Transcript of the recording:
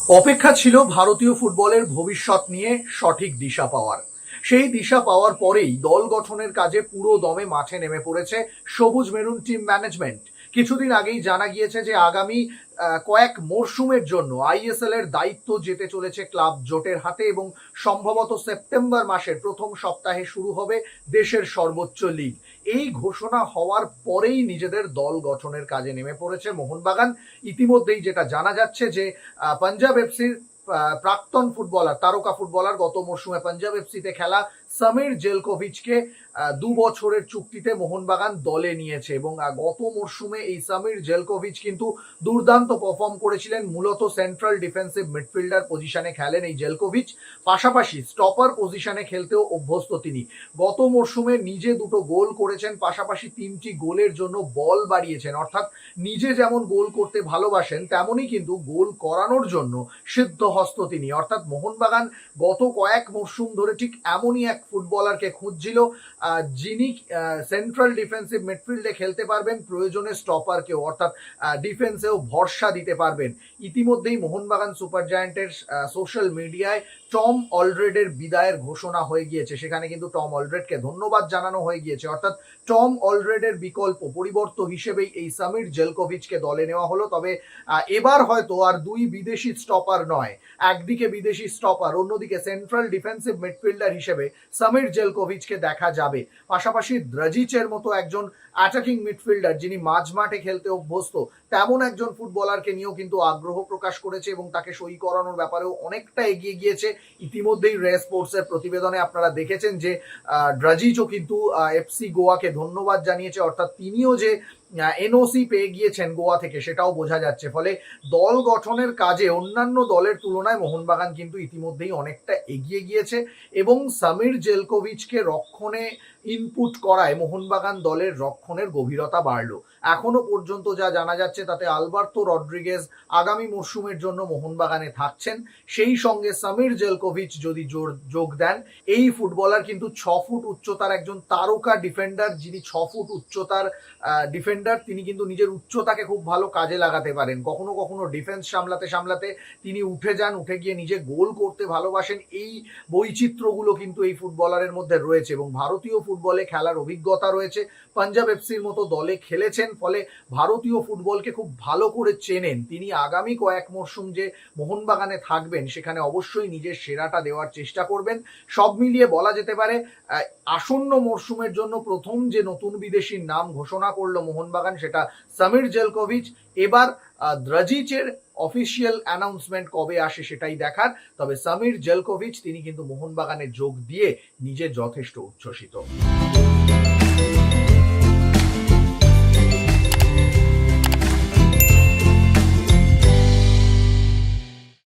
অপেক্ষা ছিল ভারতীয় ফুটবলের ভবিষ্যৎ নিয়ে সঠিক দিশা পাওয়ার। সেই দিশা পাওয়ার পরেই দল গঠনের কাজে পুরো দমে মাঠে নেমে পড়েছে সবুজ মেরুন টিম ম্যানেজমেন্ট। কিছুদিন আগেই জানা গিয়েছে যে আগামী কয়েক মরশুমের জন্য আইএসএল এর দায়িত্ব যেতে চলেছে ক্লাব জোটের হাতে এবং সম্ভবত সেপ্টেম্বর মাসের প্রথম সপ্তাহে শুরু হবে দেশের সর্বোচ্চ লিগ। এই ঘোষণা হওয়ার পরেই নিজেদের দল গঠনের কাজে নেমে পড়েছে মোহনবাগান। ইতিমধ্যেই যেটা জানা যাচ্ছে যে পাঞ্জাব এফসির প্রাক্তন ফুটবলার, তারকা ফুটবলার, গত মরশুমে পাঞ্জাব এফসিতে খেলা সামির জেলকোভিচকে 2 বছরের চুক্তিতে মোহনবাগান দলে নিয়েছে এবং গত মরশুমে এই সামির জেলকোভিচ কিন্তু দুর্দান্ত পারফর্ম করেছিলেন। মূলত সেন্ট্রাল ডিফেন্সিভ মিডফিল্ডার পজিশনে খেলেন এই জেলকোভিচ, পাশাপাশি স্টপার পজিশনে খেলতেও অভ্যস্ত তিনি। গত মরশুমে নিজে 2টো গোল করেছেন, পাশাপাশি 3টি গোলের জন্য বল বাড়িয়েছেন। অর্থাৎ নিজে যেমন গোল করতে ভালোবাসেন তেমনই কিন্তু গোল করানোর জন্য সিদ্ধহস্ত তিনি। অর্থাৎ মোহনবাগান গত কয়েক মরশুম ধরে ঠিক এমনই এক ফুটবলারকে খুঁজছিল যিনি সেন্ট্রাল ডিফেন্সিভ মিডফিল্ডে খেলতে পারবেন, প্রয়োজনে স্টপারকেও অর্থাৎ ডিফেন্সেও ভরসা দিতে পারবেন। ইতিমধ্যেই মোহনবাগান সুপার জায়ান্টের সোশ্যাল মিডিয়ায় টম অলরেডের বিদায়ের ঘোষণা হয়ে গিয়েছে। সেখানে কিন্তু টম অলরেডকে ধন্যবাদ জানানো হয়ে গিয়েছে। অর্থাৎ টম অলরেডের বিকল্প পরিবর্ত হিসেবেই এই সামির জেলকোভিচকে দলে নেওয়া হলো। তবে এবার হয়তো আর 2 বিদেশি স্টপার নয়, একদিকে বিদেশি স্টপার, অন্যদিকে সেন্ট্রাল ডিফেন্সিভ মিডফিল্ডার হিসেবে সামির জেলকোভিচকে দেখা যাবে। পাশাপাশি দ্রাজিচের মতো একজন অ্যাটাকিং মিডফিল্ডার যিনি মাঝমাঠে খেলতে অভ্যস্ত, তেমন একজন ফুটবলারকে নিয়েও কিন্তু আগ্রহ প্রকাশ করেছে এবং তাকে সই করানোর ব্যাপারেও অনেকটা এগিয়ে গিয়েছে। ইতিমধ্যেই রে স্পোর্টসের প্রতিবেদনে আপনারা দেখেছেন যে দ্রাজিচও কিন্তু এফসি গোয়াকে ধন্যবাদ জানিয়েছে। অর্থাৎ তিনিও যে এনওসি পেয়ে গিয়েছেন গোয়া থেকে সেটাও বোঝা যাচ্ছে। ফলে দল গঠনের কাজে অন্যান্য দলের তুলনায় মোহনবাগান কিন্তু ইতিমধ্যেই অনেকটা এগিয়ে গিয়েছে এবং সামির জেলকোভিচকে রক্ষণে ইনপুট করায় মোহনবাগান দলের রক্ষণের গভীরতা বাড়লো। এখনো পর্যন্ত যা জানা যাচ্ছে তাতে আলবার্তো রড্রিগেজ আগামী মরশুমের জন্য মোহনবাগানে থাকছেন। সেই সঙ্গে সামির জেলকোভিচ যদি যোগ দেন, এই ফুটবলার কিন্তু 6 ফুট উচ্চতার একজন তারকা ডিফেন্ডার। যিনি 6 ফুট উচ্চতার ডিফেন্ডার, তিনি কিন্তু নিজের উচ্চতাকে খুব ভালো কাজে লাগাতে পারেন। কখনো কখনো ডিফেন্স সামলাতে সামলাতে তিনি উঠে যান, উঠে গিয়ে নিজে গোল করতে ভালোবাসেন। এই বৈচিত্র্যগুলো কিন্তু এই ফুটবলারের মধ্যে রয়েছে এবং ভারতীয় ফুটবলে খেলার অভিজ্ঞতা রয়েছে। পাঞ্জাব এফসির মতো দলে খেলেছেন, ফলে ভারতীয় ফুটবলকে খুব ভালো করে চেনেন তিনি। আগামী কয়েক মরশুম যে মোহনবাগানে থাকবেন সেখানে অবশ্যই নিজের সেরাটা দেওয়ার চেষ্টা করবেন। সব মিলিয়ে বলা যেতে পারে আসন্ন মরশুমের জন্য প্রথম যে নতুন বিদেশির নাম ঘোষণা করলো মোহনবাগান সেটা সামির জেলকোভিচ। এবার দ্রাজিচের অফিসিয়াল অ্যানাউন্সমেন্ট কবে আসে সেটাই দেখার। তবে সামির জেলকোভিচ তিনি কিন্তু মোহনবাগানে যোগ দিয়ে নিজে যথেষ্ট উচ্ছ্বসিত।